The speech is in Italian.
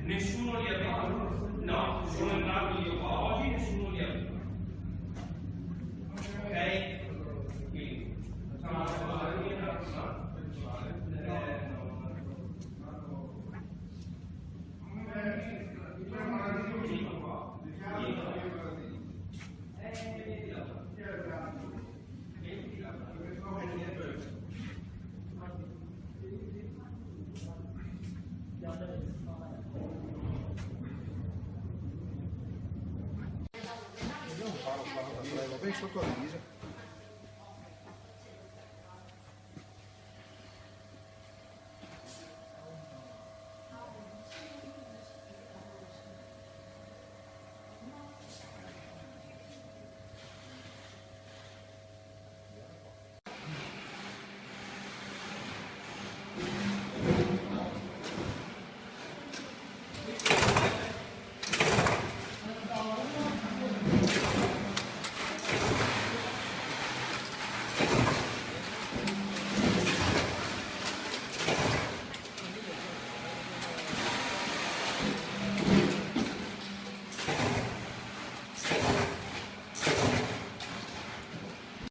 Nessuno li aveva. No, sono entrato io qua oggi, nessuno li aveva. Ok? Quindi facciamo una cosa Vai sotto la divisa.